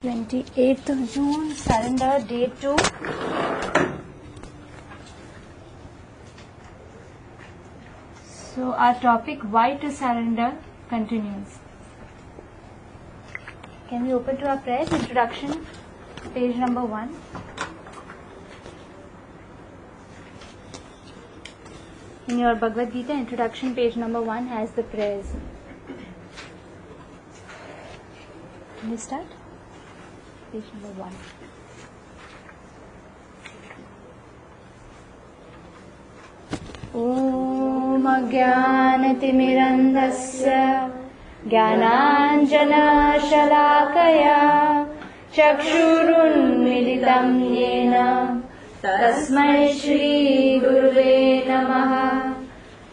28th of June, surrender, day 2. So our topic, why to surrender, continues. Can we open to our prayers? Introduction, page number 1. In your Bhagavad Gita, introduction, page number 1 has the prayers. Can we start? Page number 1. Om Ajnanatimirandhasya Jnananjana Shalakaya Chakshurunmilitam Yena Tasmai Shri Guruve Namaha.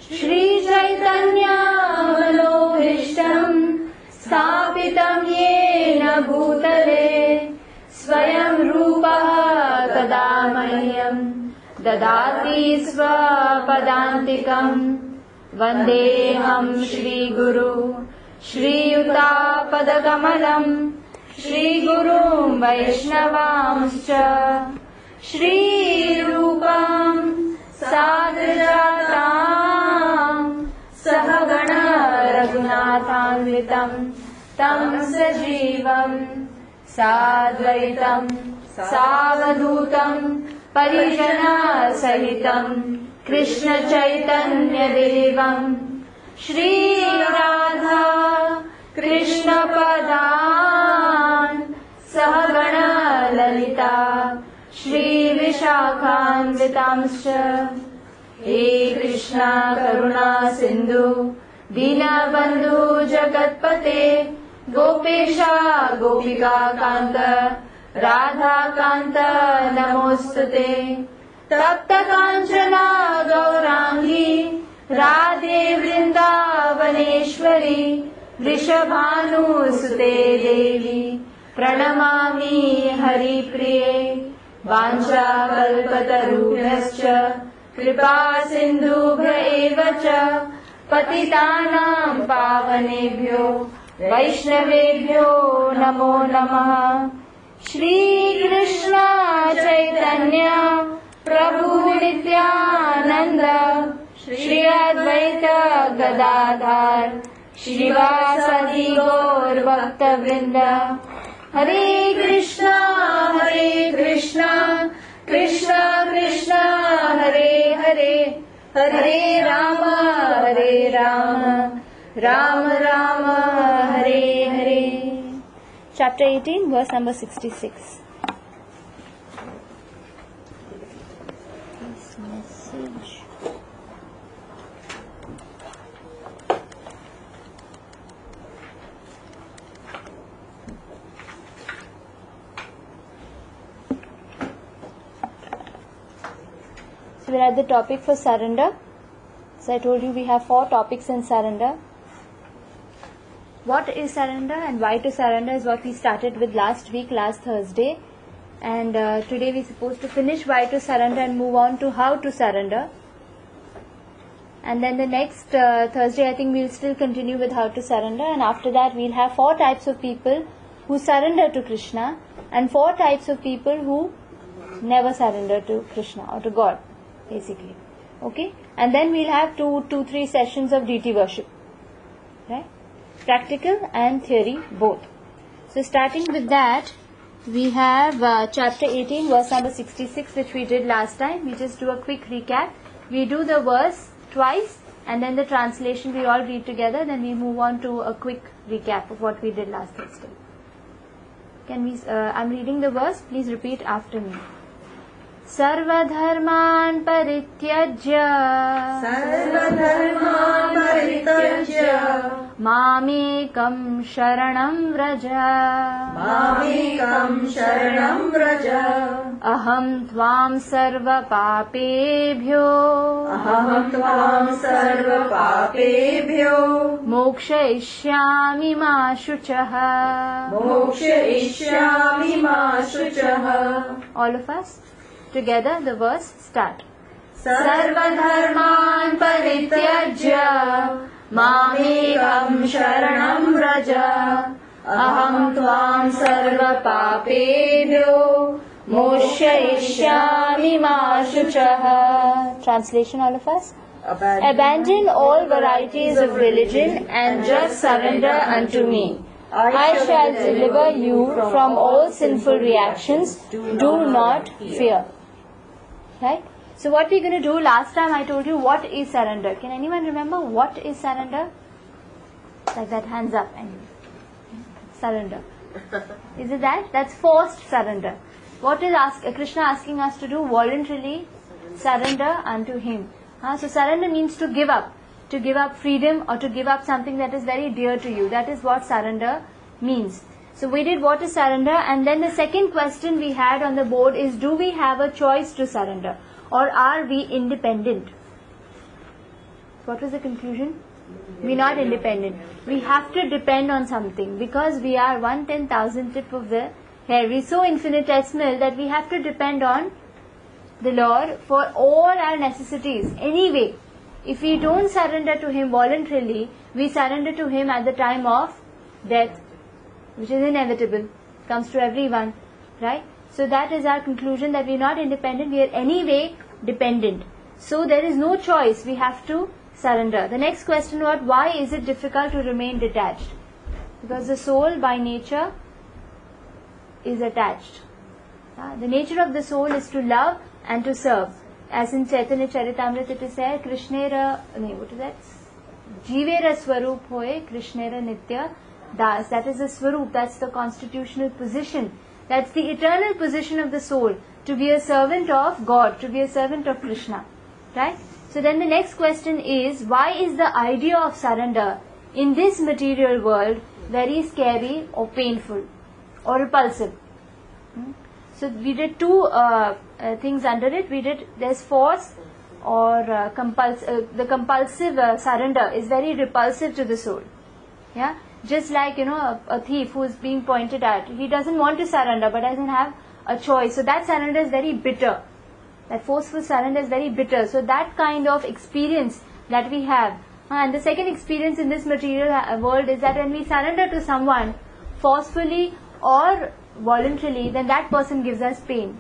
Shri Chaitanya Manobhishtam Sthapitam Yena Bhutale Swayam Rupaha Tada Mahyam Dadati Swapadantikam Vandeham Shri Guru Shri Yuta Padakamalam Shri Gurum Vaishnavamscha Shri Rupam Sagrajatam Sahagana Raghunathanvitam Tam Sajivam Sadvaitam Savadhutam Parijana Sahitam Krishna Chaitanya Devam Shri Radha Krishna Padan Sahagana Lalita Shri Vishakhanvitamscha. He Krishna Karuna Sindhu Dinabandhu Jagatpate Gopesha Gopika Kanta Radha Kanta Namostute Tapta Kanchana Gaurangi Radhe Vrindavaneshwari Vrishabhanu Sute Devi Pranamami Hari Priye Vancha Kalpatarubhyascha Kripa Sindhubhya eva cha Patitanam Pavanebhyo Vaishnavebhyo Namo Namaha. Shri Krishna Chaitanya Prabhu Nityananda Shri Advaita Gadadhar Shivasadi Gaur Bhakta Vrinda. Hare Krishna Krishna Krishna Hare Hare Hare Rama Rama Rama Hare Hare. Chapter 18, verse number 66. This message. So we're at the topic for surrender. So I told you we have 4 topics in surrender. What is surrender and why to surrender is what we started with last Thursday. And today we're supposed to finish why to surrender and move on to how to surrender. And then the next Thursday I think we'll still continue with how to surrender. And after that we'll have 4 types of people who surrender to Krishna and 4 types of people who never surrender to Krishna or to God, basically. Okay? And then we'll have 2-3 sessions of deity worship. Right? Practical and theory both. So starting with that, we have chapter 18 verse number 66, which we did last time. We just do a quick recap. We do the verse twice and then the translation we all read together, then we move on to a quick recap of what we did last Thursday. I'm reading the verse, please repeat after me. सर्वधर्मान् परित्यज्य मामेकं शरणं व्रज अहं त्वां सर्वपापेभ्यो मोक्षयिष्यामि मा शुचः. All of us together, the verse start. सर्वधर्मान् परित्यज्य मामेकं शरणं Vraj aham tvam sarva papebhyo mokshaishyami ma shuchah. Translation, all of us. Abandon all varieties of religion and just surrender unto me. I shall deliver you from all sinful reactions. Do not fear. Right? So what we're going to do, last time I told you what is surrender. Can anyone remember what is surrender? Like that, hands up. Surrender. Is it that? That's forced surrender. What is Krishna asking us to do? Voluntarily surrender unto Him. So surrender means to give up freedom or to give up something that is very dear to you. That is what surrender means. So we did what is surrender, and then the second question we had on the board is, do we have a choice to surrender or are we independent? What was the conclusion? We're not independent. We have to depend on something because we are 1/10,000th tip of the hair. We're so infinitesimal that we have to depend on the Lord for all our necessities. Anyway, if we don't surrender to Him voluntarily, we surrender to Him at the time of death, which is inevitable, comes to everyone, right? So that is our conclusion, that we are not independent, we are anyway dependent. So there is no choice, we have to surrender. The next question was, why is it difficult to remain detached? Because the soul by nature is attached. The nature of the soul is to love and to serve. As in Chaitanya Charitamrita it is said, Krishnera, what is that? Jivera Swarup hoye, Krishnera Nitya Das. That is the Swarup, that's the constitutional position. That's the eternal position of the soul, to be a servant of God, to be a servant of Krishna. Right? So then the next question is, why is the idea of surrender in this material world very scary or painful or repulsive? So we did two things under it. We did, there's force or the compulsive surrender is very repulsive to the soul. Yeah, just like a thief who is being pointed at, he doesn't want to surrender but doesn't have a choice. So that surrender is very bitter. That forceful surrender is very bitter. So that kind of experience that we have, and the second experience in this material world is that when we surrender to someone forcefully or voluntarily, then that person gives us pain.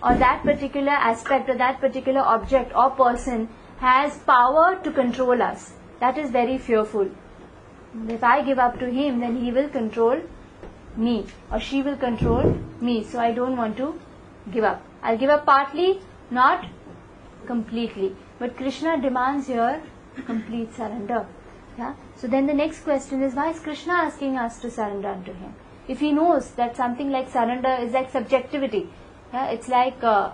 Or that particular aspect or that particular object or person has power to control us. That is very fearful. If I give up to him, then he will control me or she will control me. So I don't want to give up. I'll give up partly, not completely. But Krishna demands here complete surrender. Yeah? So then the next question is, why is Krishna asking us to surrender unto him? If he knows that something like surrender is like subjectivity, yeah, it's like I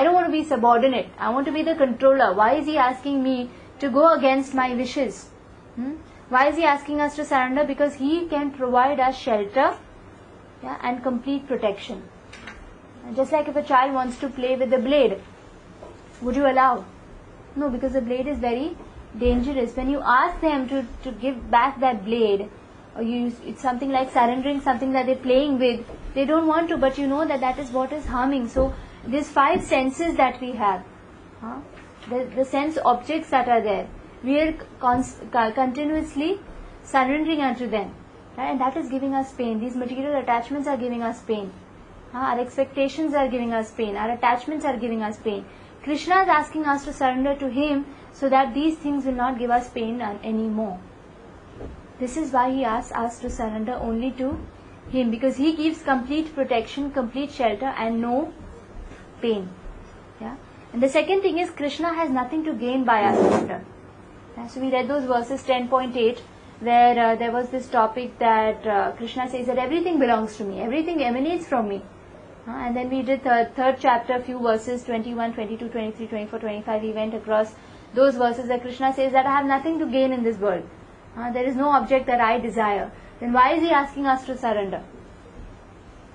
don't want to be subordinate, I want to be the controller. Why is he asking me to go against my wishes? Why is he asking us to surrender? Because he can provide us shelter, yeah, and complete protection. And just like if a child wants to play with the blade, would you allow? No, because the blade is very dangerous. When you ask them to give back that blade, or it's something like surrendering something that they're playing with, they don't want to, but you know that is what is harming. So these five senses that we have, the sense objects that are there, we are continuously surrendering unto them, right? And that is giving us pain. These material attachments are giving us pain. Our expectations are giving us pain. Our attachments are giving us pain. Krishna is asking us to surrender to him so that these things will not give us pain anymore. This is why he asks us to surrender only to him, because he gives complete protection, complete shelter and no pain. Yeah? And the second thing is, Krishna has nothing to gain by our surrender. Yeah? So we read those verses 10.8 where there was this topic that Krishna says that everything belongs to me, everything emanates from me. And then we did third chapter, few verses 21, 22, 23, 24, 25. We went across those verses that Krishna says that I have nothing to gain in this world. There is no object that I desire. Then why is he asking us to surrender?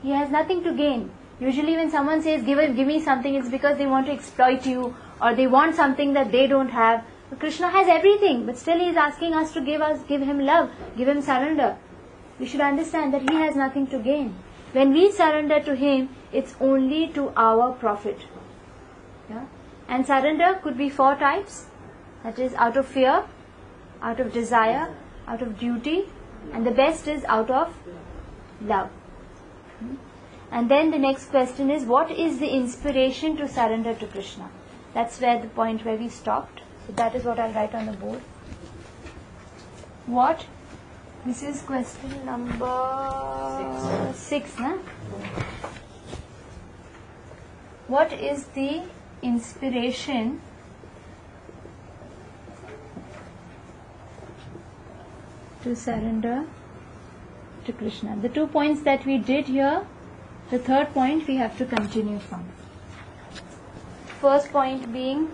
He has nothing to gain. Usually when someone says give me something, it's because they want to exploit you or they want something that they don't have. But Krishna has everything, but still he is asking us to give him love, give him surrender. We should understand that he has nothing to gain. When we surrender to him, it's only to our profit. Yeah? And surrender could be 4 types. That is out of fear, out of desire, out of duty, And the best is out of love. And then the next question is, what is the inspiration to surrender to Krishna? That's where the point where we stopped. So that is what I'll write on the board. What? This is question number 6, na? What is the inspiration to surrender to Krishna? The 2 points that we did here, the third point we have to continue from. First point being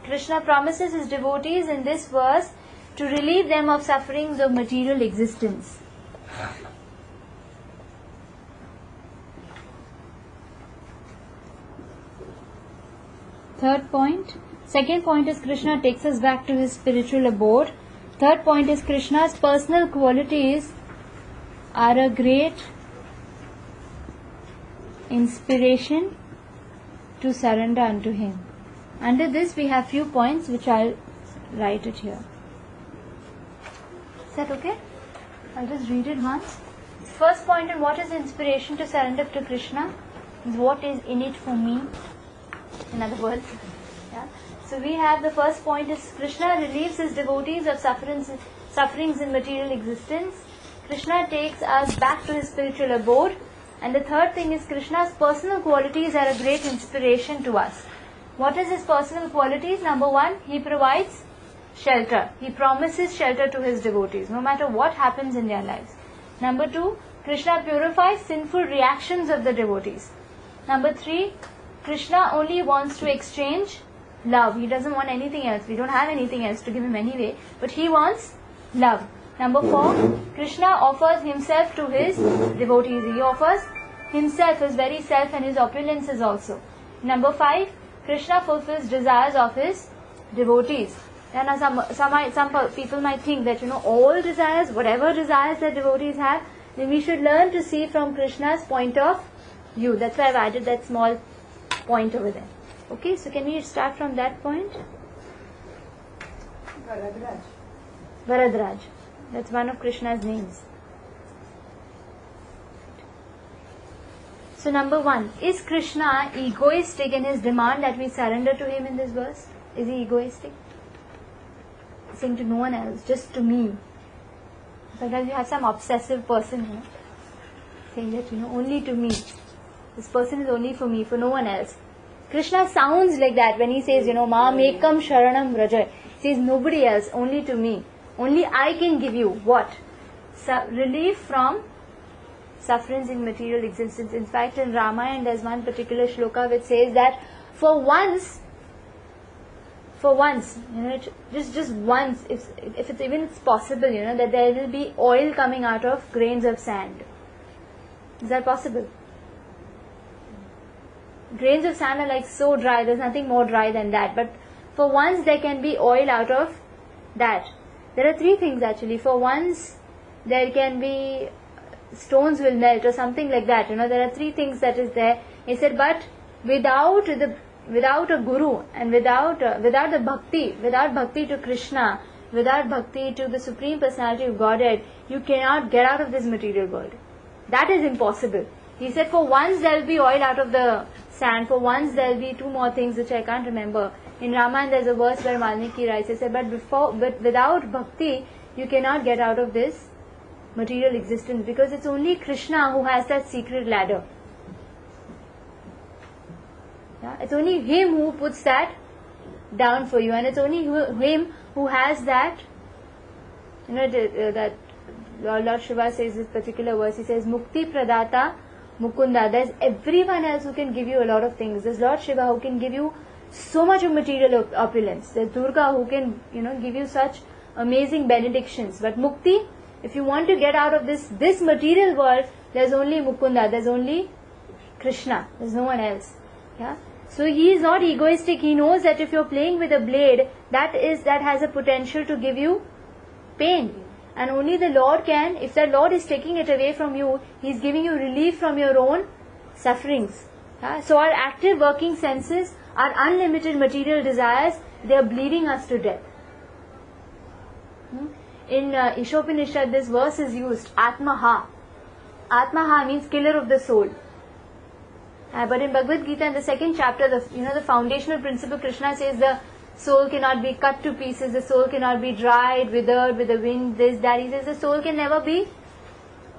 Krishna promises his devotees in this verse to relieve them of sufferings of material existence. Third point. Second point is Krishna takes us back to his spiritual abode. Third point is Krishna's personal qualities are a great inspiration to surrender unto him. Under this we have few points which I'll write it here. Is that okay? I'll just read it once. First point on what is the inspiration to surrender to Krishna is what is in it for me. In other words, yeah. So we have the first point is Krishna relieves his devotees of sufferings in material existence. Krishna takes us back to his spiritual abode. And the third thing is Krishna's personal qualities are a great inspiration to us. What is his personal qualities? Number 1, he provides shelter. He promises shelter to his devotees, no matter what happens in their lives. Number 2, Krishna purifies sinful reactions of the devotees. Number 3, Krishna only wants to exchange love. He doesn't want anything else. We don't have anything else to give him anyway, but he wants love. Number 4, Krishna offers himself to his devotees. He offers himself, his very self and his opulences also. Number 5, Krishna fulfills desires of his devotees. And some people might think that, all desires, whatever desires that devotees have, then we should learn to see from Krishna's point of view. That's why I've added that small point over there. Okay, so can we start from that point? Varadraj. That's one of Krishna's names. So number 1, is Krishna egoistic in his demand that we surrender to him in this verse? Is he egoistic? Saying to no one else, just to me. Sometimes you have some obsessive person, saying that, only to me. This person is only for me, for no one else. Krishna sounds like that when he says, Ma mekam sharanam rajay. He says nobody else, only to me. Only I can give you what? Relief from sufferings in material existence. In fact, in Ramayana there's one particular shloka which says that for once, just once, if it's even possible, that there will be oil coming out of grains of sand. Is that possible? Grains of sand are like so dry, there's nothing more dry than that. But for once there can be oil out of that. There are 3 things actually. For once there can be stones will melt or something like that. There are 3 things that is there. He said, but without a guru and without the bhakti, without bhakti to Krishna, without bhakti to the Supreme Personality of Godhead, you cannot get out of this material world. That is impossible. He said, for once there will be oil out of the sand. For once there will be 2 more things which I can't remember. In Ramayana there's a verse where Valmiki writes, he said, but without bhakti, you cannot get out of this material existence, because it's only Krishna who has that secret ladder. Yeah? It's only him who puts that down for you, and it's only him who has that, that Lord Shiva says this particular verse. He says, Mukti Pradata Mukunda. There's everyone else who can give you a lot of things. There's Lord Shiva who can give you so much of material opulence. There's Durga who can, give you such amazing benedictions. But Mukti, if you want to get out of this material world, there's only Mukunda, there's only Krishna, there's no one else. Yeah. So he is not egoistic. He knows that if you're playing with a blade, that has a potential to give you pain. And only the Lord can, if the Lord is taking it away from you, He's giving you relief from your own sufferings. So our active working senses, our unlimited material desires, They are bleeding us to death. In Ishopanishad, this verse is used, Atmaha. Atmaha means killer of the soul. But in Bhagavad Gita, in the second chapter, the foundational principle, Krishna says the soul cannot be cut to pieces, the soul cannot be dried, withered with the wind, this, that. He says the soul can never be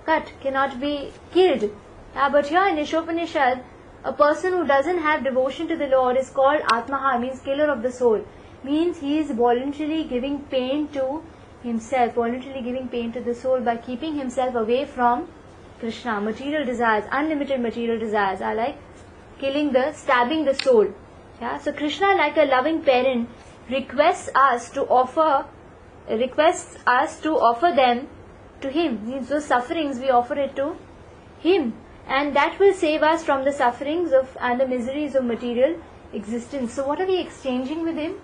cut, cannot be killed. But here in Ishopanishad, a person who doesn't have devotion to the Lord is called Atmaha, means killer of the soul. Means he is voluntarily giving pain to himself, voluntarily giving pain to the soul by keeping himself away from Krishna. Material desires, unlimited material desires are like stabbing the soul. Yeah? So Krishna, like a loving parent, requests us to offer them to Him. Means those sufferings, we offer it to Him. And that will save us from the sufferings and the miseries of material existence. So what are we exchanging with Him?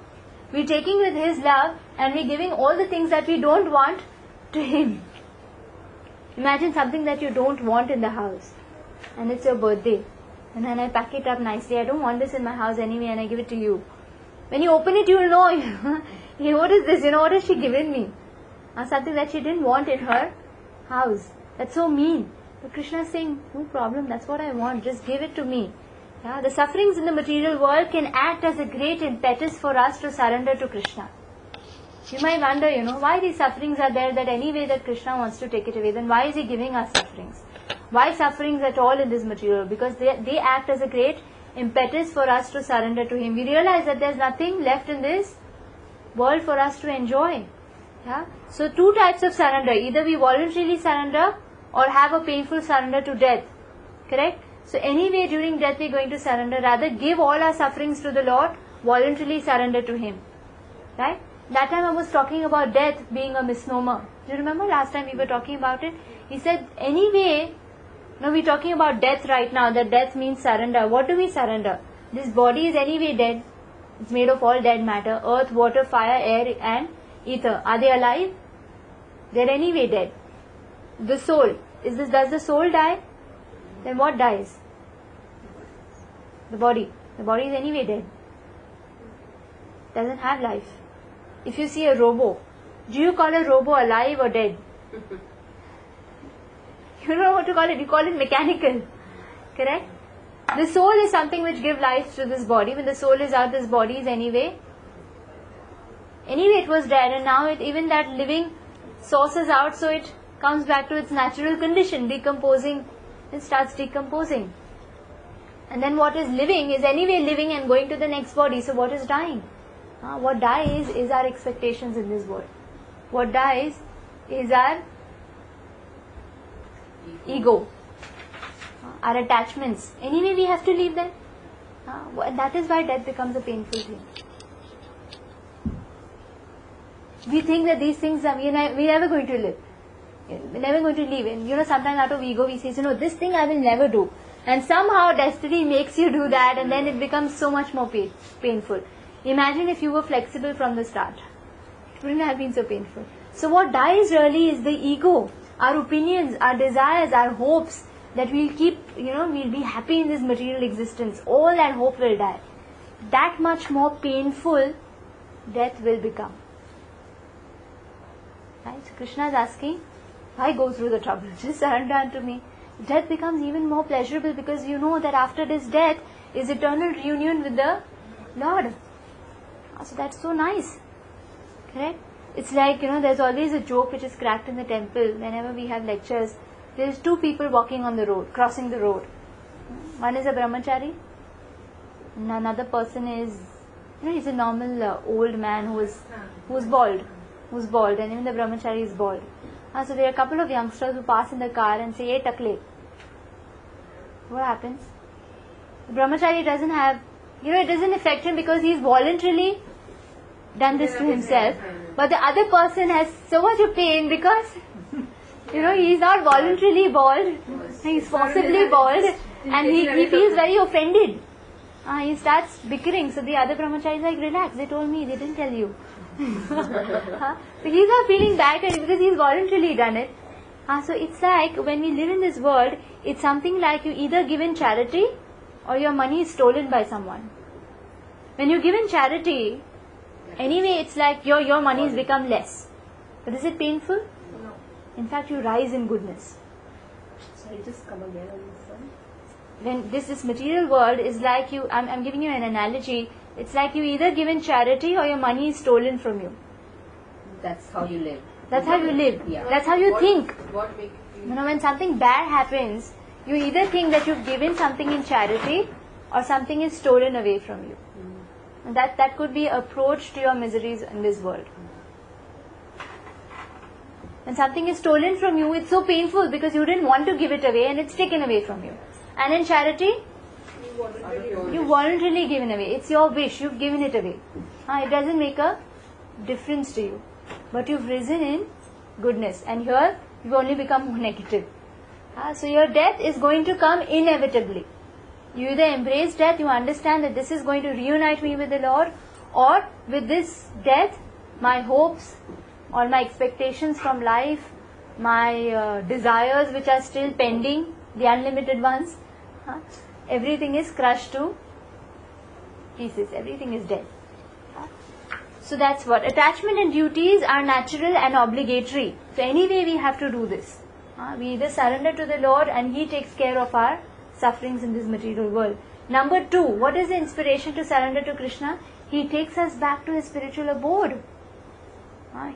We're taking with His love and we're giving all the things that we don't want to Him. Imagine something that you don't want in the house and it's your birthday, and then I pack it up nicely. I don't want this in my house anyway, and I give it to you. When you open it, you'll know, what is this? What has she given me? Something that she didn't want in her house. That's so mean. But Krishna is saying, no problem, that's what I want, just give it to me. Yeah, the sufferings in the material world can act as a great impetus for us to surrender to Krishna. You might wonder, why these sufferings are there, that any way that Krishna wants to take it away, then why is He giving us sufferings? Why sufferings at all in this material? Because they act as a great impetus for us to surrender to Him. We realize that there's nothing left in this world for us to enjoy. Yeah? So two types of surrender. Either we voluntarily surrender or have a painful surrender to death. Correct? So anyway, during death we're going to surrender. Rather give all our sufferings to the Lord, voluntarily surrender to Him. Right? That time I was talking about death being a misnomer. Do you remember last time we were talking about it? He said, anyway, now we're talking about death right now, that death means surrender. What do we surrender? This body is anyway dead. It's made of all dead matter. Earth, water, fire, air and ether. Are they alive? They're anyway dead. The soul. Does the soul die? Then what dies? The body. The body is anyway dead. Doesn't have life. If you see a robo, do you call a robo alive or dead? You don't know what to call it. You call it mechanical. Correct? The soul is something which gives life to this body. When the soul is out, this body is anyway it was dead, and now even that living source is out, so it comes back to its natural condition, decomposing. It starts decomposing. And then what is living is anyway living and going to the next body. So what is dying? What dies is our expectations in this world. What dies is our ego, our attachments. Anyway, we have to leave them. That is why death becomes a painful thing. We think that these things we're never going to live. We're never going to leave. And sometimes out of ego we say, this thing I will never do. And somehow destiny makes you do that, and then it becomes so much more painful. Imagine if you were flexible from the start. It wouldn't have been so painful. So what dies really is the ego, our opinions, our desires, our hopes, that we'll keep, we'll be happy in this material existence. All that hope will die. That much more painful death will become. Right? So Krishna is asking, why go through the trouble? Just surrender unto me. Death becomes even more pleasurable because you know that after this death is eternal reunion with the Lord. So that's so nice. Correct? It's like, there's always a joke which is cracked in the temple whenever we have lectures. There's two people walking on the road, crossing the road. One is a brahmachari, and another person is, he's a normal old man who's bald, and even the brahmachari is bald. So there are a couple of youngsters who pass in the car and say, "Hey, takle." What happens? The brahmachari doesn't have, it doesn't affect him because he's voluntarily done this to himself. But the other person has so much of pain because, he's not voluntarily bald. He's forcibly bald, and he feels very offended. He starts bickering. So the other brahmachari is like, "Relax, they told me, they didn't tell you." So he's not feeling bad because he's voluntarily done it. So it's like when we live in this world, it's something like you either give in charity or your money is stolen by someone. When you give in charity, Anyway, it's like your money's become less. But is it painful? No. In fact, you rise in goodness. Sorry, just come again on this one. When this material world is like you, I'm giving you an analogy. It's like you either give in charity or your money is stolen from you. That's how you live. That's how you live. Yeah. That's how you think. What make you? When something bad happens, you either think that you've given something in charity or something is stolen away from you. And that could be approach to your miseries in this world. When something is stolen from you, it's so painful because you didn't want to give it away and it's taken away from you. And in charity, you voluntarily given away. It's your wish, you've given it away. It doesn't make a difference to you. But you've risen in goodness. And here, you've only become more negative. So your death is going to come inevitably. You either embrace death, you understand that this is going to reunite me with the Lord, or with this death, my hopes, all my expectations from life, my desires which are still pending, the unlimited ones, everything is crushed to pieces, everything is dead. So that's what. Attachment and duties are natural and obligatory. So anyway we have to do this. We either surrender to the Lord and He takes care of our sufferings in this material world. Number 2, what is the inspiration to surrender to Krishna? He takes us back to His spiritual abode.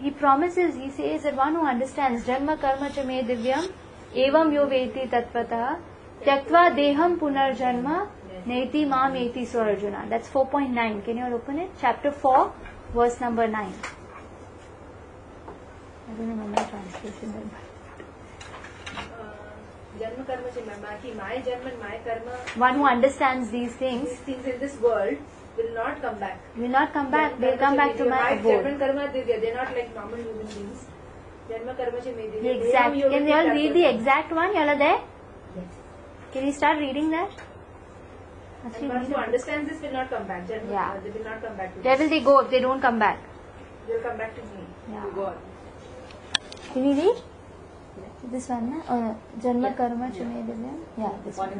He promises, He says that one who understands Janma Karma Cha Me Divyam Evam Yo Veti Tatvata Tyaktva Deham Punar Janma Neti Mam Eti So Arjuna. That's 4.9. Can you all open it? Chapter 4, verse number 9. I don't remember my translation there. Janma karma chimma, my janma and my karma. One who understands these things in this world will not come back. Will not come back. They'll come back to my abode. Janma karma, they're not like normal human beings. Janma karma chimma. Exact. Can you all read the exact one? You all are there? Yes. Can you start reading that? And one who understands this will not come back. Janma, Yeah. They will not come back to Where will they go if they don't come back? They will come back to me. Yeah. To God. Can you read? This one, na? Janma Karma Cha Me Divyam. Yeah, this one.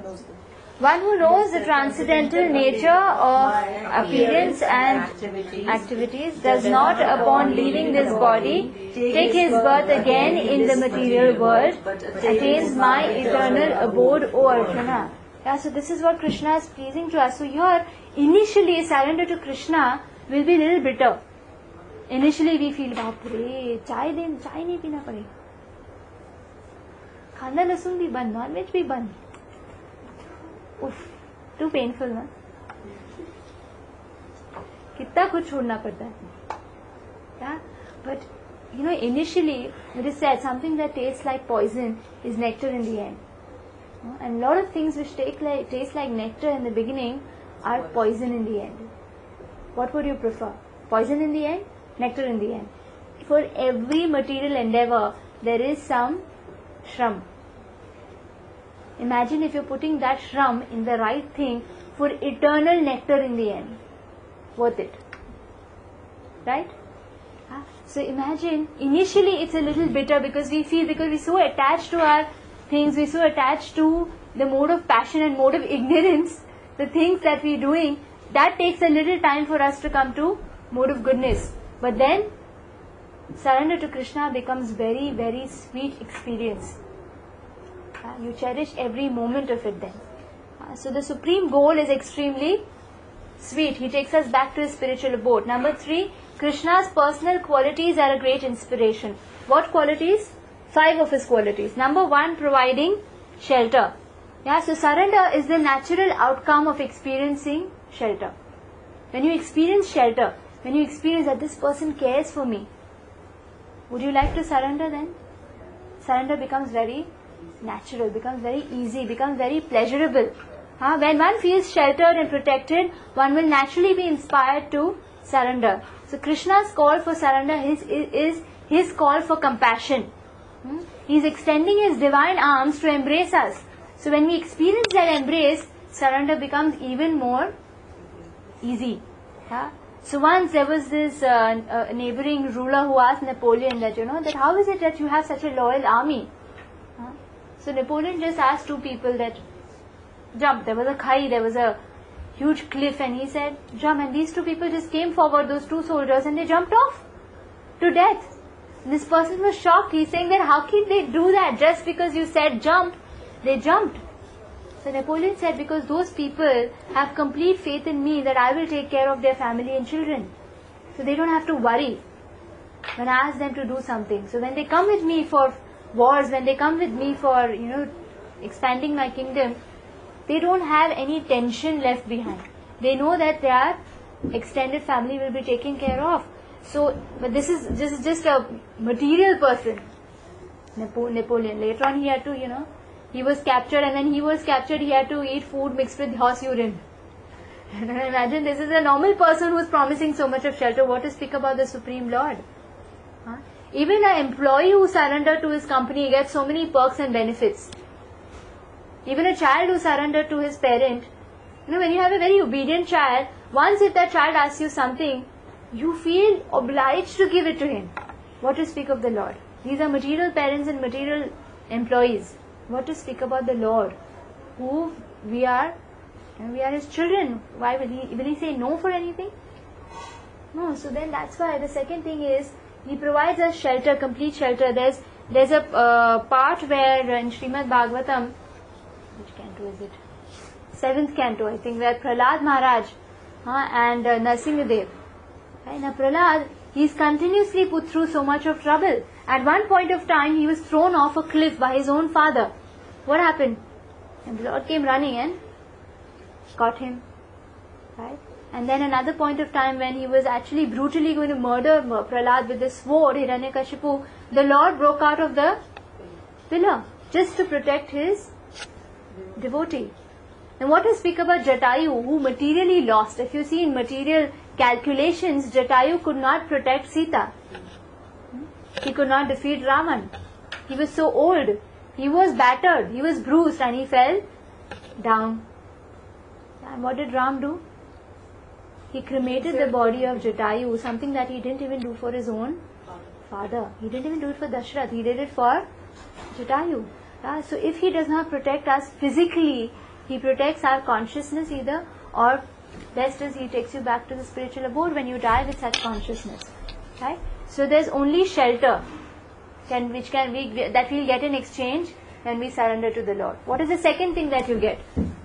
One who knows the transcendental nature of appearance and activities does not, upon leaving this body, take his birth again in the material world, attains my eternal abode, O Arjuna. Yeah, so this is what Krishna is pleasing to us. So here, initially, surrender to Krishna will be a little bitter. Initially, we feel, Bapre, chai nahi pina padega. खाना लहसुन भी बंद, non veg भी बंद. उफ, to painful ना. कितना कुछ छोड़ना पड़ता है. Yeah, but initially it is said something that tastes like poison is nectar in the end. And a lot of things which taste like nectar in the beginning are poison in the end. What would you prefer? Poison in the end? Nectar in the end. For every material endeavor, there is some shram. Imagine if you're putting that shram in the right thing for eternal nectar in the end. Worth it. Right? So imagine, initially it's a little bitter because we're so attached to our things, we're so attached to the mode of passion and mode of ignorance, the things that we're doing, that takes a little time for us to come to mode of goodness. But then, surrender to Krishna becomes very, very sweet experience. You cherish every moment of it then. So the supreme goal is extremely sweet. He takes us back to his spiritual abode. Number 3, Krishna's personal qualities are a great inspiration. What qualities? 5 of his qualities. Number 1, providing shelter. So surrender is the natural outcome of experiencing shelter. When you experience shelter, when you experience that this person cares for me, would you like to surrender then? Surrender becomes very natural, becomes very easy, becomes very pleasurable. When one feels sheltered and protected, one will naturally be inspired to surrender. So Krishna's call for surrender is his call for compassion. He is extending his divine arms to embrace us. So when we experience that embrace, surrender becomes even more easy. So once there was this neighboring ruler who asked Napoleon that how is it that you have such a loyal army? So Napoleon just asked 2 people that jump. There was a khai, there was a huge cliff, and he said, jump. And these two people just came forward, those two soldiers, and they jumped off to death. This person was shocked. He's saying that how can they do that? Just because you said jump, they jumped. So Napoleon said, because those people have complete faith in me that I will take care of their family and children. So they don't have to worry when I ask them to do something. So when they come with me for wars, when they come with me for, expanding my kingdom, they don't have any tension left behind. They know that their extended family will be taken care of. So, but this is just a material person. Napoleon. Later on he had to, he was captured, and when he was captured he had to eat food mixed with horse urine. And imagine this is a normal person who is promising so much of shelter. What to speak about the Supreme Lord? Huh? Even an employee who surrendered to his company gets so many perks and benefits. Even a child who surrendered to his parent, when you have a very obedient child, once if that child asks you something, you feel obliged to give it to him. What to speak of the Lord? These are material parents and material employees. What to speak about the Lord, who we are his children? Why will he say no for anything? No. So then that's why the second thing is he provides us shelter, complete shelter. There's a part where in Srimad Bhagavatam, which canto is it? 7th canto, I think, where Prahlad Maharaj and Narsingadev. Right? Now Prahlad, he is continuously put through so much of trouble. At one point of time, he was thrown off a cliff by his own father. What happened? And the Lord came running and caught him. Right? And then another point of time when he was actually brutally going to murder Prahlad with his sword, Hiranyakashipu, the Lord broke out of the pillar just to protect his devotee. And what to speak about Jatayu, who materially lost? If you see in material calculations, Jatayu could not protect Sita. He could not defeat Ravan. He was so old. He was battered. He was bruised and he fell down. And what did Ram do? He cremated the body of Jatayu, something that he didn't even do for his own father. He didn't even do it for Dashrath. He did it for Jatayu. So if he does not protect us physically, he protects our consciousness either, or best is he takes you back to the spiritual abode when you die with such consciousness. Right? So there's only shelter that we'll get in exchange when we surrender to the Lord. What is the second thing that you get?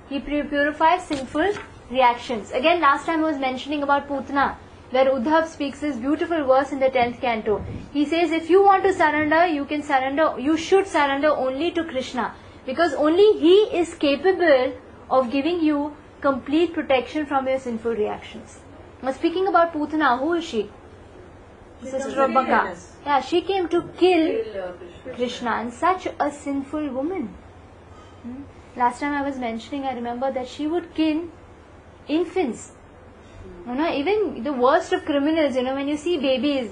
He purifies sinful reactions. Again, last time I was mentioning about Putana, where Uddhav speaks this beautiful verse in the 10th canto. He says, if you want to surrender, you should surrender only to Krishna, because only He is capable of giving you complete protection from your sinful reactions. Now speaking about Putana, who is she? Sister Labhanga. Yeah, she came to kill Krishna, and such a sinful woman. Last time I was mentioning, I remember that she would kill infants. Even the worst of criminals, when you see babies,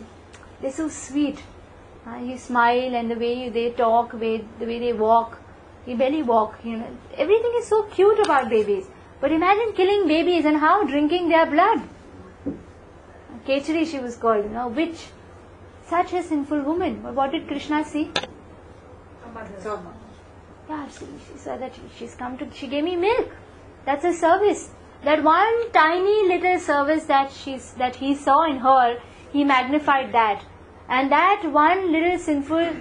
they're so sweet. You smile, and the way they talk, the way they walk, you barely walk. Everything is so cute about babies. But imagine killing babies and how drinking their blood. Kechari she was called, witch. Such a sinful woman. But what did Krishna see? Yeah, she said that she gave me milk. That's a service. That one tiny little service that he saw in her, he magnified that. And that one little sinful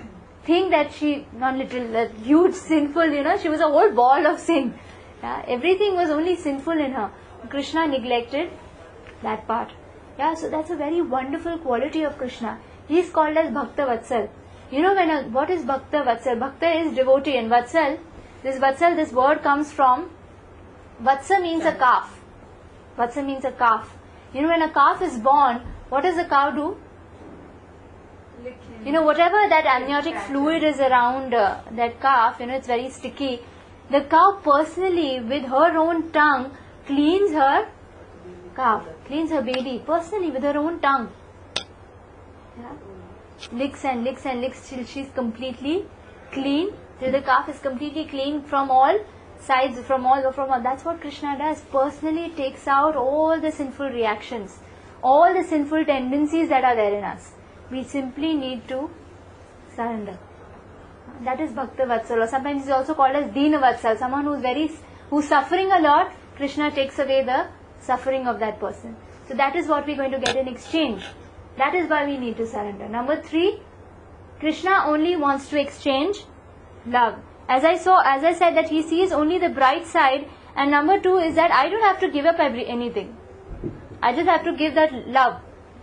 thing that huge sinful, she was a whole ball of sin. Yeah, everything was only sinful in her. Krishna neglected that part. Yeah, so that's a very wonderful quality of Krishna. He is called as Bhakta Vatsal. What is Bhakta Vatsal? Bhakta is devotee, and Vatsal, this word comes from, Vatsa means a calf. Vatsa means a calf. When a calf is born, what does the cow do? Whatever that amniotic fluid is around that calf, it's very sticky. The cow personally, with her own tongue, cleans her calf, cleans her baby, personally with her own tongue. Yeah? Licks and licks and licks till she's completely clean, till the calf is completely clean from all sides, from all. That's what Krishna does. Personally takes out all the sinful reactions, all the sinful tendencies that are there in us. We simply need to surrender. That is Bhakta Vatsal, or sometimes is also called as Dina Vatsal, someone who's suffering a lot, Krishna takes away the suffering of that person. So that is what we're going to get in exchange. That is why we need to surrender. Number 3, Krishna only wants to exchange love. As I said that he sees only the bright side. And number 2 is that I don't have to give up anything. I just have to give that love.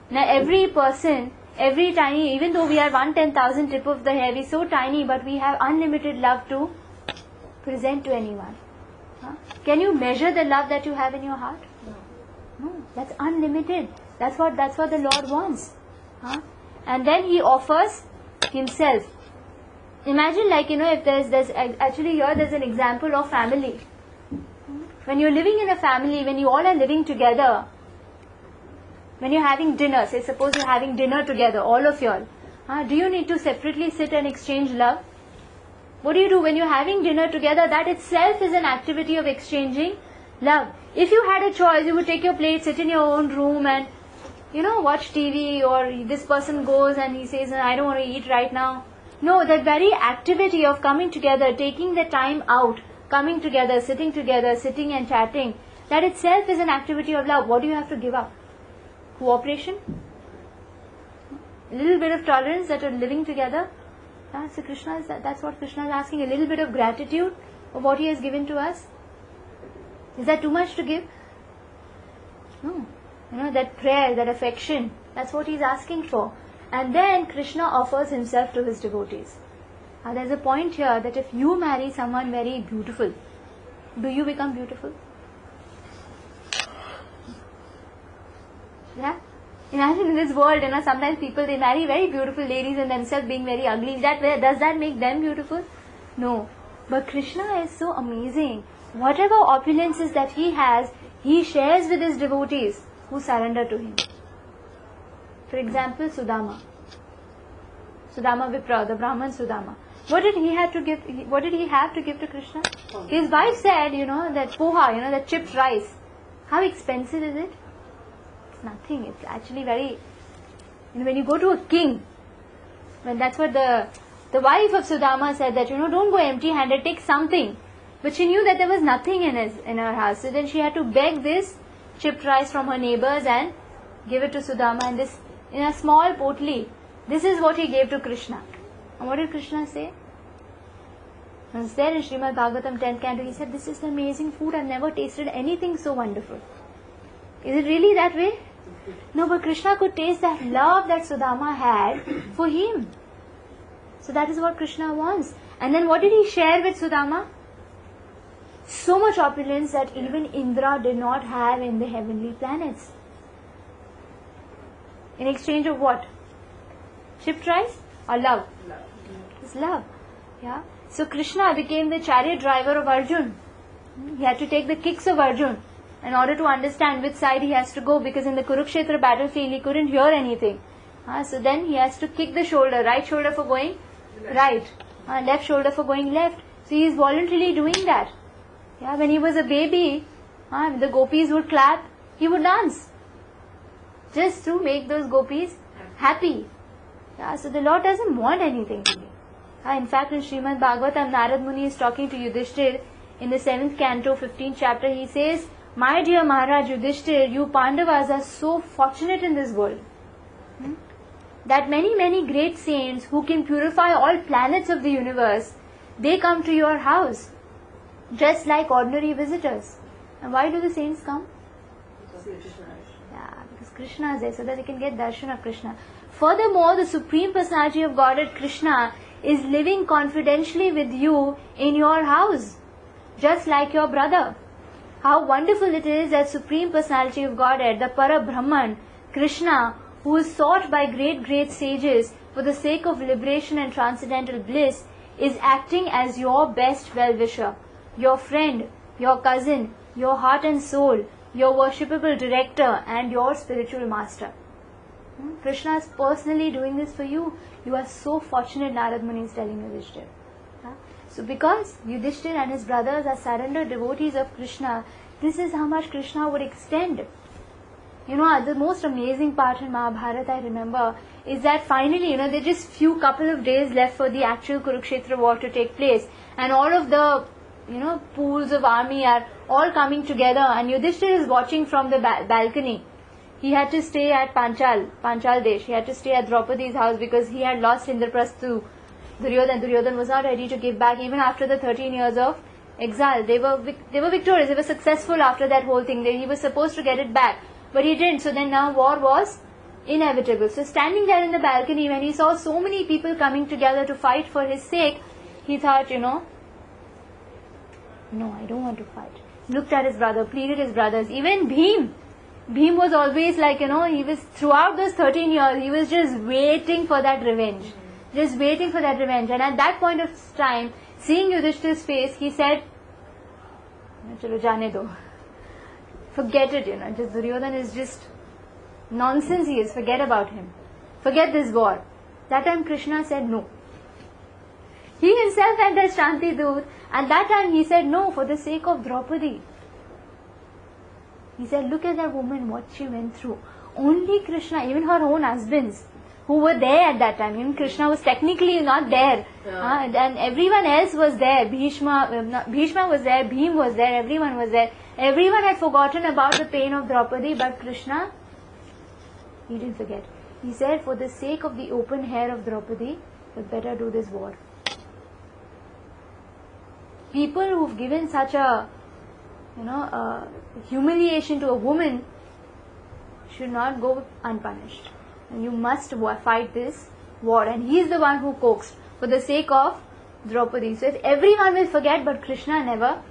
Now every person, every tiny, even though we are 1/10,000 tip of the hair, we're so tiny, but we have unlimited love to present to anyone. Can you measure the love that you have in your heart? No, that's unlimited. That's what the Lord wants. And then He offers Himself. Imagine, if there's actually here there's an example of family. When you're living in a family, when you all are living together, when you're having dinner, say suppose you're having dinner together, all of y'all, do you need to separately sit and exchange love? What do you do when you're having dinner together? That itself is an activity of exchanging love. If you had a choice, you would take your plate, sit in your own room and, watch TV, or this person goes and he says, I don't want to eat right now. No, that very activity of coming together, taking the time out, coming together, sitting and chatting, that itself is an activity of love. What do you have to give up? Cooperation? A little bit of tolerance that are living together? So that's what Krishna is asking. A little bit of gratitude of what He has given to us. Is that too much to give? No. That prayer, that affection, that's what He's asking for. And then Krishna offers Himself to His devotees. There's a point here that if you marry someone very beautiful, do you become beautiful? Yeah? Imagine in this world, sometimes people, they marry very beautiful ladies and themselves being very ugly. Does that make them beautiful? No. But Krishna is so amazing. Whatever opulences that He has, He shares with His devotees who surrender to Him. For example, Sudama Vipra, the Brahman Sudama. What did he have to give? What did he have to give to Krishna? His wife said, that poha, that chipped rice. How expensive is it? It's nothing. It's actually very. When you go to a king, when that's what the wife of Sudama said that don't go empty-handed, take something. But she knew that there was nothing in her house, so then she had to beg this chipped rice from her neighbors and give it to Sudama, and this in a small potli. This is what he gave to Krishna. And what did Krishna say? Once there in Srimad Bhagavatam 10th canto, he said, this is amazing food. I've never tasted anything so wonderful. Is it really that way? No, but Krishna could taste that love that Sudama had for him. So that is what Krishna wants. And then what did he share with Sudama? So much opulence that even Indra did not have in the heavenly planets. In exchange of what? Chipped rice or love? It's love. Yeah. So Krishna became the chariot driver of Arjun. He had to take the kicks of Arjun in order to understand which side he has to go, because in the Kurukshetra battlefield he couldn't hear anything. So then he has to kick the shoulder, right shoulder for going right, left shoulder for going left. So he is voluntarily doing that. Yeah, when he was a baby, the gopis would clap, he would dance, just to make those gopis happy. Yeah, so the Lord doesn't want anything from you. In fact, in Srimad Bhagavatam, Narad Muni is talking to Yudhishthir in the 7th canto, 15th chapter. He says, my dear Maharaj Yudhishthir, you Pandavas are so fortunate in this world. That many, many great saints who can purify all planets of the universe, they come to your house, just like ordinary visitors. And why do the saints come? Yeah, because Krishna is there, so that they can get darshan of Krishna. Furthermore, the Supreme Personality of Godhead Krishna is living confidentially with you in your house, just like your brother. How wonderful it is that Supreme Personality of Godhead, the Para-Brahman, Krishna, who is sought by great, great sages for the sake of liberation and transcendental bliss, is acting as your best well-wisher, your friend, your cousin, your heart and soul, your worshipable director and your spiritual master. Krishna is personally doing this for you. You are so fortunate, Narad Muni is telling Yudhishthir. So because Yudhishthir and his brothers are surrendered devotees of Krishna, this is how much Krishna would extend. The most amazing part in Mahabharata, I remember, is that finally, there are just couple of days left for the actual Kurukshetra war to take place. And all of the pools of army are all coming together, and Yudhishthira is watching from the balcony. He had to stay at Panchal Desh. He had to stay at Draupadi's house because he had lost Indraprasth to Duryodhan. Duryodhan was not ready to give back even after the 13 years of exile. They were victorious. They were successful after that whole thing. He was supposed to get it back, but he didn't. So then now war was inevitable. So standing there in the balcony, when he saw so many people coming together to fight for his sake, he thought, no, I don't want to fight. Looked at his brother, pleaded his brothers. Even Bhim was always like, he was throughout those 13 years, he was just waiting for that revenge. Just waiting for that revenge. And at that point of time, seeing Yudhishthira's face, he said, Chalo jaane do. Forget it, just Duryodhan is just nonsense he is. Forget about him. Forget this war. That time Krishna said no. He himself had that Shanti Doot, and that time he said no for the sake of Draupadi. He said, look at that woman, what she went through. Only Krishna, even her own husbands, who were there at that time. Even Krishna was technically not there. And everyone else was there. Bhishma was there, Bhim was there, everyone was there. Everyone had forgotten about the pain of Draupadi, but Krishna, he didn't forget. He said, for the sake of the open hair of Draupadi, you better do this war. People who've given such a humiliation to a woman should not go unpunished. And you must fight this war. And he is the one who coaxed for the sake of Draupadi. So if everyone will forget, but Krishna never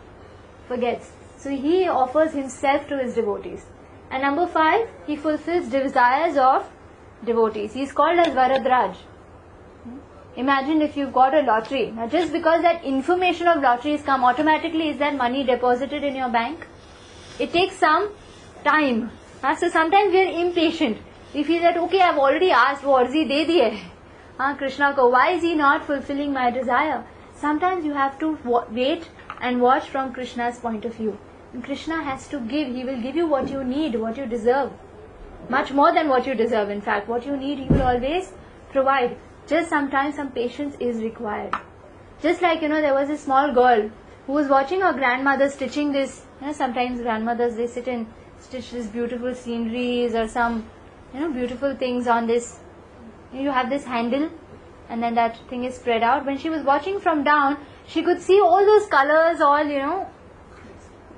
forgets. So he offers himself to his devotees. And number 5, he fulfills desires of devotees. He is called as Varadraj. Imagine if you've got a lottery. Now just because that information of lottery has come, automatically is that money deposited in your bank? It takes some time. So sometimes we are impatient. We feel that, okay, I've already asked, Warzi de diye. Krishna ko, why is he not fulfilling my desire? Sometimes you have to wait and watch from Krishna's point of view. And Krishna has to give. He will give you what you need, what you deserve. Much more than what you deserve, in fact. What you need, he will always provide. Just sometimes some patience is required. Just like, there was a small girl who was watching her grandmother stitching this. Sometimes grandmothers, they sit and stitch this beautiful sceneries or some, beautiful things on this. You have this handle and then that thing is spread out. When she was watching from down, she could see all those colors all,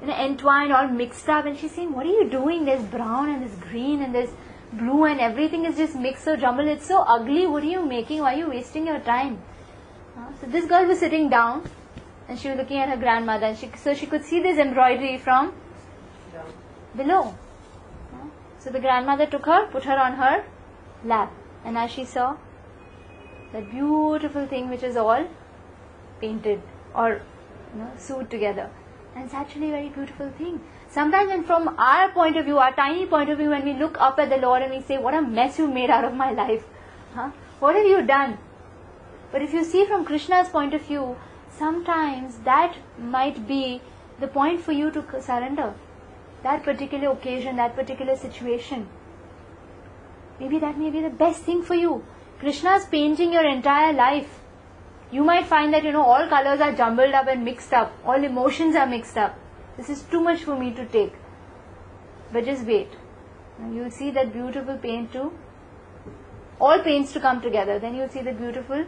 entwined, all mixed up. And she's saying, what are you doing? There's brown and there's green and there's blue and everything is just mixed so jumbled. It's so ugly. What are you making? Why are you wasting your time? So this girl was sitting down and she was looking at her grandmother. And she could see this embroidery from below. So the grandmother took her, put her on her lap. And as she saw that beautiful thing which is all painted or sewed together. And it's actually a very beautiful thing. Sometimes when from our point of view, our tiny point of view, when we look up at the Lord and we say, what a mess you made out of my life. What have you done? But if you see from Krishna's point of view, sometimes that might be the point for you to surrender. That particular occasion, that particular situation. Maybe that may be the best thing for you. Krishna's painting your entire life. You might find that, all colors are jumbled up and mixed up. All emotions are mixed up. This is too much for me to take. But just wait. You'll see that beautiful paint too. All paints to come together. Then you'll see the beautiful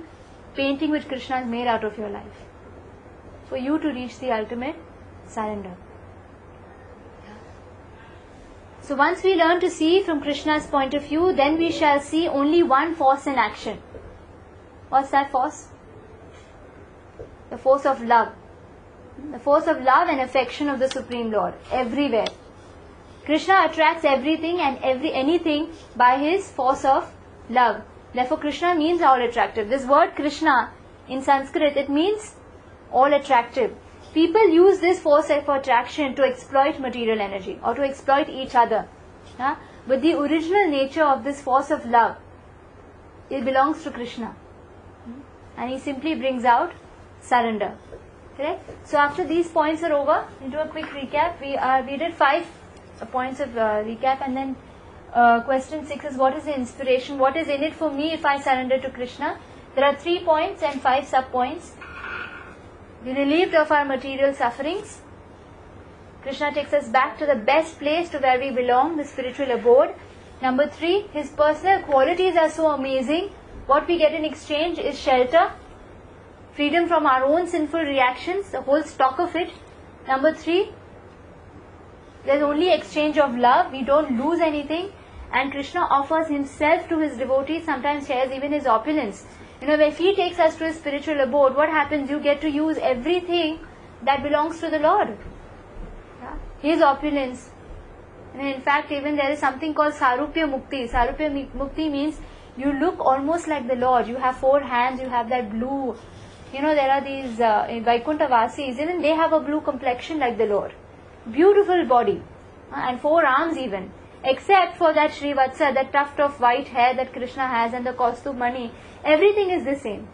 painting which Krishna has made out of your life. For you to reach the ultimate surrender. So once we learn to see from Krishna's point of view, then we shall see only one force in action. What's that force? The force of love. The force of love and affection of the Supreme Lord. Everywhere. Krishna attracts everything and anything by his force of love. Therefore Krishna means all attractive. This word Krishna in Sanskrit, it means all attractive. People use this force of attraction to exploit material energy or to exploit each other. But the original nature of this force of love, it belongs to Krishna. And he simply brings out surrender. Correct? So after these points are over, into a quick recap, we did 5 points of recap, and then question 6 is, what is the inspiration? What is in it for me if I surrender to Krishna? There are 3 points and 5 sub points. We're relieved of our material sufferings. Krishna takes us back to the best place, to where we belong, the spiritual abode. Number 3, His personal qualities are so amazing. What we get in exchange is shelter, freedom from our own sinful reactions, the whole stock of it. Number 3, there's only exchange of love. We don't lose anything. And Krishna offers Himself to His devotees, sometimes shares even His opulence. If He takes us to His spiritual abode, what happens? You get to use everything that belongs to the Lord. Yeah? His opulence. And in fact, even there is something called Sarupya Mukti. Sarupya Mukti means you look almost like the Lord. You have 4 hands, you have that blue. There are these Vaikuntha Vasis, even they have a blue complexion like the Lord. Beautiful body. And 4 arms even. Except for that Srivatsa, that tuft of white hair that Krishna has, and the Kaustubh Mani. Everything is the same.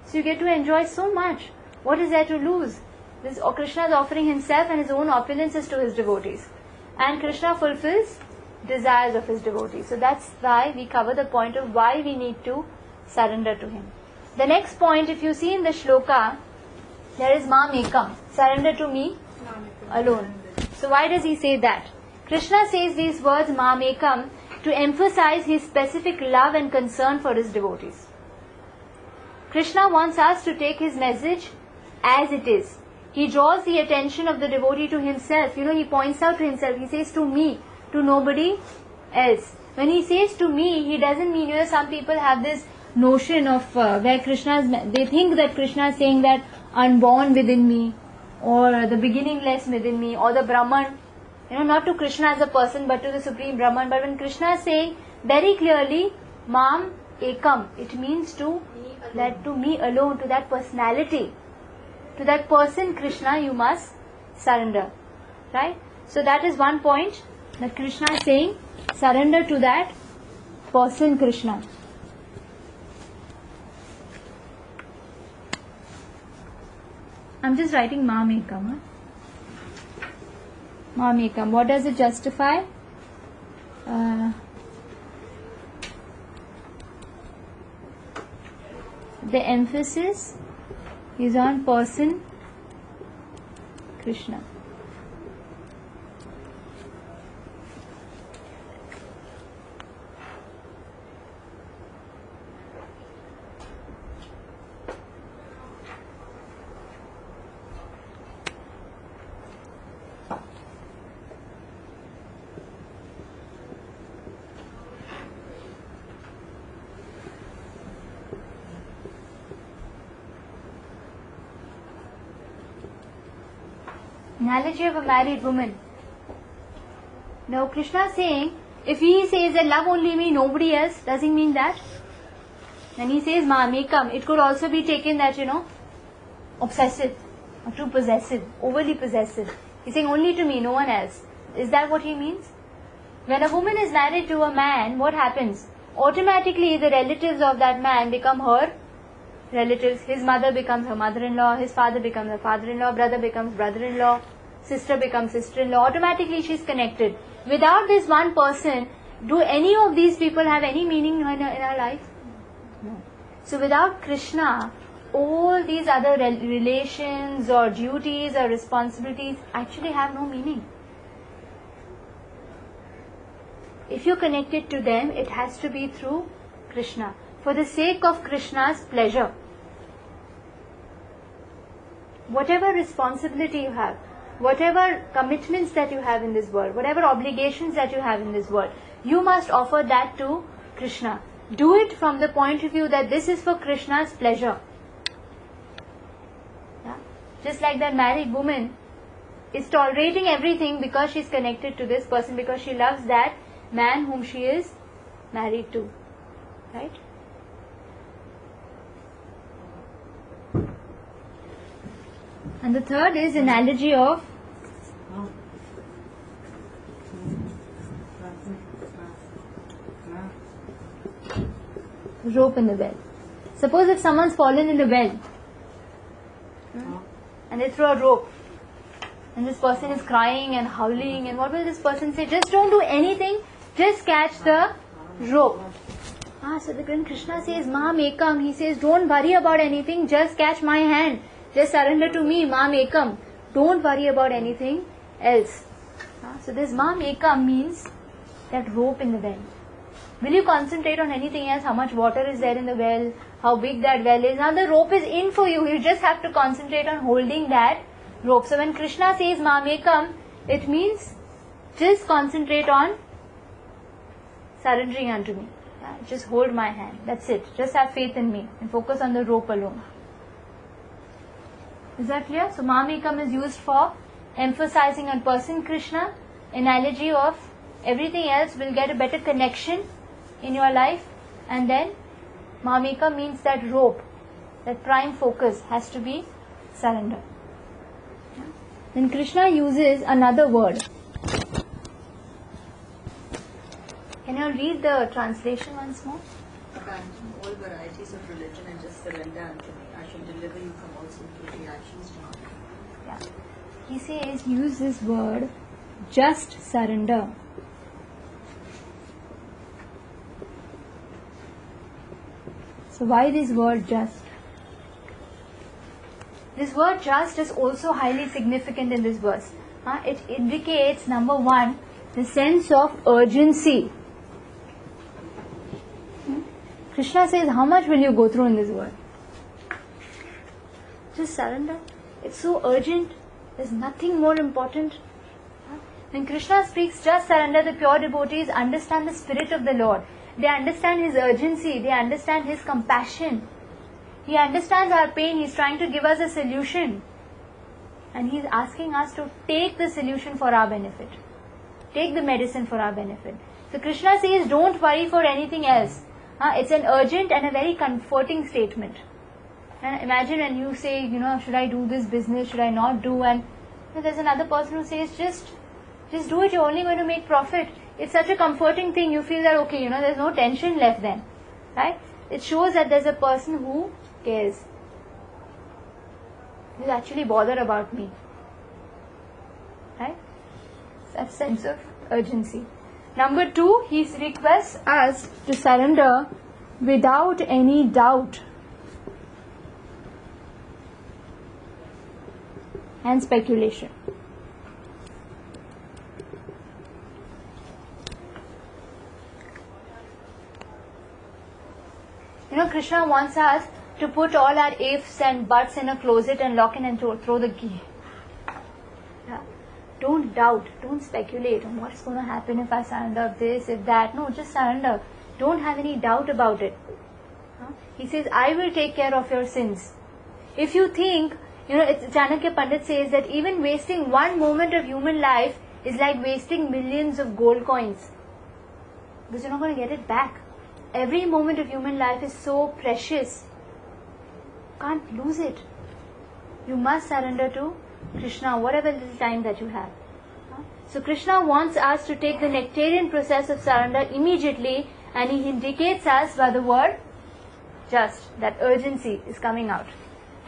So you get to enjoy so much. What is there to lose? Krishna is offering Himself and His own opulences to His devotees. And Krishna fulfills desires of His devotees. So that's why we cover the point of why we need to surrender to Him. The next point, if you see in the shloka, there is Mam Ekam. Surrender to me alone. So why does He say that? Krishna says these words Mam Ekam to emphasize His specific love and concern for His devotees. Krishna wants us to take His message as it is. He draws the attention of the devotee to Himself. He points out to Himself. He says to me, to nobody else. When He says to me, He doesn't mean, some people have this notion of where they think that Krishna is saying that unborn within me, or the beginningless within me, or the Brahman. Not to Krishna as a person, but to the Supreme Brahman. But when Krishna is saying very clearly, Mam Ekam, it means to me alone, to that personality. To that person, Krishna, you must surrender. Right? So that is one point that Krishna is saying, surrender to that person, Krishna. I'm just writing Mam Ekam. Mam Ekam. What does it justify? The emphasis is on person Krishna. Analogy of a married woman. Now Krishna is saying, if He says that love only me, nobody else, does He mean that? When He says Mam Ekam, it could also be taken that, obsessive, or too possessive, overly possessive. He's saying only to me, no one else. Is that what He means? When a woman is married to a man, what happens? Automatically the relatives of that man become her relatives. His mother becomes her mother-in-law, his father becomes her father-in-law, brother becomes brother-in-law, sister becomes sister-in-law. Automatically she is connected. Without this one person, do any of these people have any meaning in our life? No. So without Krishna, all these other relations or duties or responsibilities actually have no meaning. If you're connected to them, it has to be through Krishna. For the sake of Krishna's pleasure. Whatever responsibility you have, whatever commitments that you have in this world, whatever obligations that you have in this world, you must offer that to Krishna. Do it from the point of view that this is for Krishna's pleasure. Yeah? Just like that married woman is tolerating everything because she is connected to this person, because she loves that man whom she is married to. Right? And the third is analogy of rope in the well. Suppose if someone's fallen in the well and they throw a rope and this person is crying and howling, and what will this person say? Just don't do anything, just catch the rope. So when Krishna says Mam Ekam, He says don't worry about anything, just catch my hand. Just surrender to me, Mam Ekam. Don't worry about anything else. So this Mam Ekam means that rope in the well. Will you concentrate on anything else? How much water is there in the well? How big that well is? Now the rope is in for you. You just have to concentrate on holding that rope. So when Krishna says Mam Ekam, it means just concentrate on surrendering unto me. Just hold my hand. That's it. Just have faith in me and focus on the rope alone. Is that clear? So Mam Ekam is used for emphasizing on person Krishna. Analogy of everything else will get a better connection in your life. And then Mam Ekam means that rope, that prime focus has to be surrender. Then Krishna uses another word. Can you read the translation once more? Abandon all varieties of religion and just surrender unto me. I shall deliver you from all sinful reactions to my Yeah. He says, use this word, just surrender. So why this word just? This word just is also highly significant in this verse. It indicates, number one, the sense of urgency. Krishna says, how much will you go through in this world? Just surrender. It's so urgent. There's nothing more important. When Krishna speaks, just surrender, the pure devotees understand the spirit of the Lord. They understand His urgency. They understand His compassion. He understands our pain. He's trying to give us a solution. And He's asking us to take the solution for our benefit. Take the medicine for our benefit. So Krishna says, don't worry for anything else. It's an urgent and a very comforting statement. And imagine when you say, should I do this business, should I not do? And there's another person who says, just do it, you're only going to make profit. It's such a comforting thing. You feel that, okay, there's no tension left then. Right? It shows that there's a person who cares. He's actually bothered about me. Right? That sense of urgency. Number two, he requests us to surrender without any doubt and speculation. Krishna wants us to put all our ifs and buts in a closet and lock in and throw the key. Yeah. Don't doubt, don't speculate on what's going to happen if I surrender this, if that. No, just surrender. Don't have any doubt about it. He says, I will take care of your sins. If you think, Chanakya Pandit says that even wasting one moment of human life is like wasting millions of gold coins. Because you're not going to get it back. Every moment of human life is so precious. You can't lose it. You must surrender to Krishna, whatever little time that you have. So Krishna wants us to take the nectarian process of surrender immediately, and He indicates us by the word just. That urgency is coming out.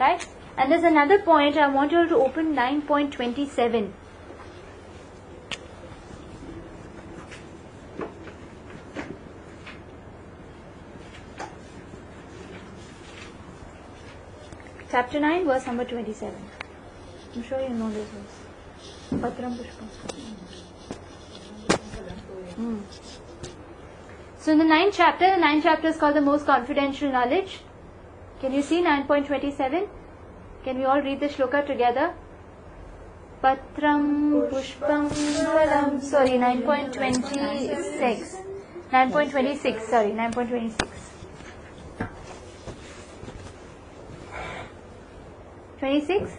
Right? And there's another point. I want you all to open 9.27. Chapter 9, verse number 27. I'm sure you know this verse. Patram Pushpam. So in the 9th chapter is called the most confidential knowledge. Can you see 9.27? Can we all read the shloka together? Patram Pushpam Phalam. Sorry, 9.26. 9.26. Sorry, 9.26. 26.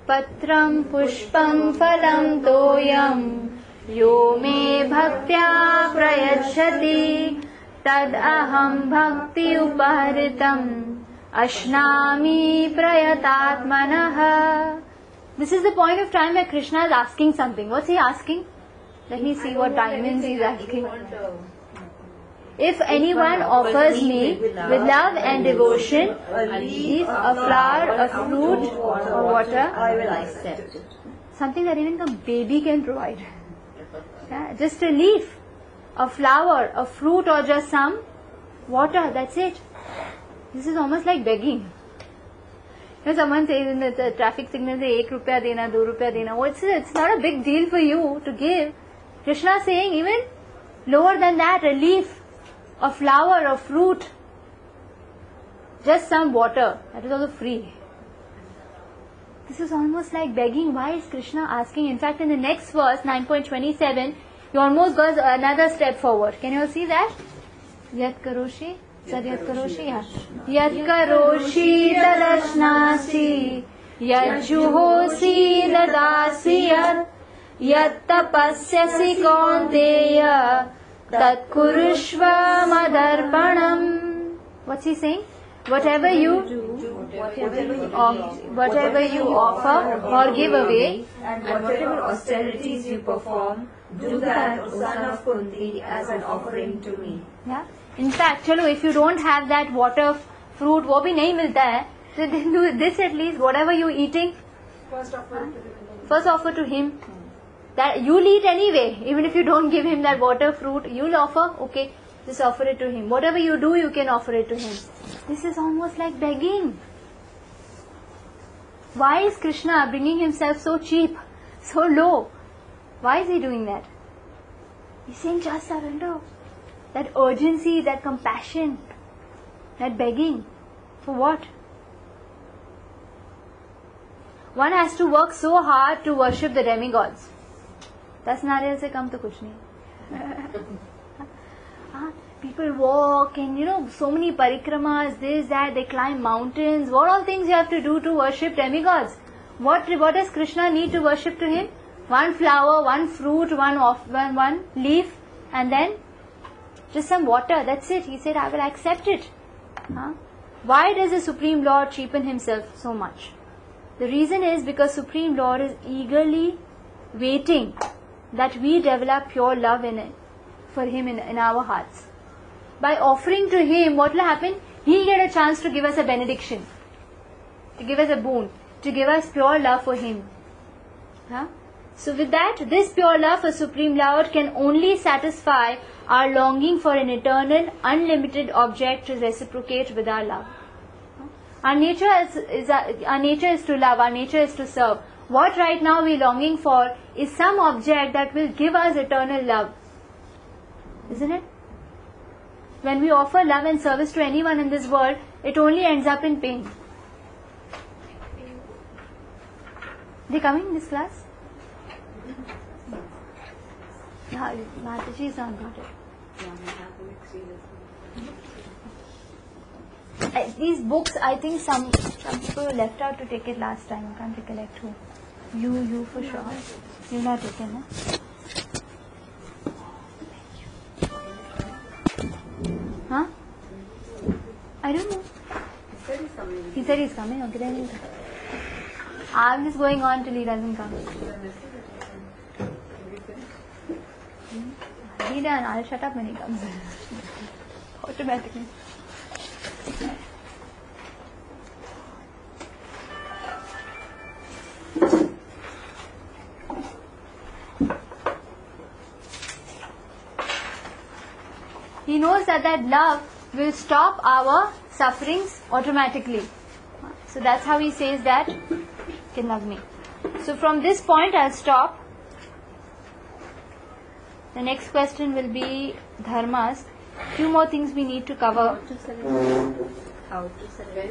Patram Pushpam Phalam Toyam Yo me bhaktya prayachati Tad aham bhakti upahritam Ashnami prayatatmanah. This is the point of time where Krishna is asking something. What's he asking? Let me see what diamonds he's asking. If anyone offers me with love and devotion a leaf, a flower, a fruit, or water, I will accept it. Something that even a baby can provide. Yeah, just a leaf, a flower, a fruit, or just some water, that's it. This is almost like begging. You know, someone says in the traffic signal, say, 1 rupaya dena, 2 rupaya dena. Well, it's not a big deal for you to give. Krishna is saying even lower than that, a leaf, a flower, a fruit, just some water, that is also free. This is almost like begging. Why is Krishna asking? In fact, in the next verse, 9.27, he almost goes another step forward. Can you all see that? Yat karoshi? Sir, yat karoshi? Yeah. Yat karoshi tadashnasi, yat juhosi dadasi yat, yat tapasyasi kaunteya, tat kurushva madarpanam. What's he saying? Whatever you offer or give away, and whatever austerities you perform, do that, O son of Kunti, as an offering to me. yeah. In fact, chalo, if you don't have that water, fruit, वो भी नहीं मिलता है, so then do this at least. Whatever you eating, First offer to the first offer to him. That you'll eat anyway. Even if you don't give him that water, fruit, you'll offer. Okay, just offer it to him. Whatever you do, you can offer it to him. This is almost like begging. Why is Krishna bringing himself so cheap, so low? Why is he doing that? He's saying just surrender. That urgency, that compassion, that begging. For what? One has to work so hard to worship the demigods. 10 नारियल से कम तो कुछ नहीं. People walk and so many parikramas, this, that, they climb mountains. What all things you have to do to worship demigods? What does Krishna need to worship to him? One flower, one fruit, one leaf, and then just some water. That's it. He said, I will accept it. Why does the Supreme Lord cheapen himself so much? The reason is because Supreme Lord is eagerly waiting that we develop pure love for him in our hearts. By offering to him, what will happen? He'll get a chance to give us a benediction, to give us a boon, to give us pure love for him. So with that, this pure love for Supreme Lord can only satisfy our longing for an eternal, unlimited object to reciprocate with our love. Our nature is to love, our nature is to serve. What right now we are longing for is some object that will give us eternal love. Isn't it? When we offer love and service to anyone in this world, it only ends up in pain. They coming in this class? Yeah, Mataji is not got it. These books, I think some people left out to take it last time. I can't recollect who. You for sure. You're not taken, huh? Huh? I don't know. He said he's coming. Okay, then he'll come. I'm just going on till he doesn't come. He done. I'll shut up when he comes. Automatically. He knows that love will stop our sufferings automatically. So that's how he says that you can love me. So from this point I'll stop. The next question will be dharmas. Few more things we need to cover. How to surrender.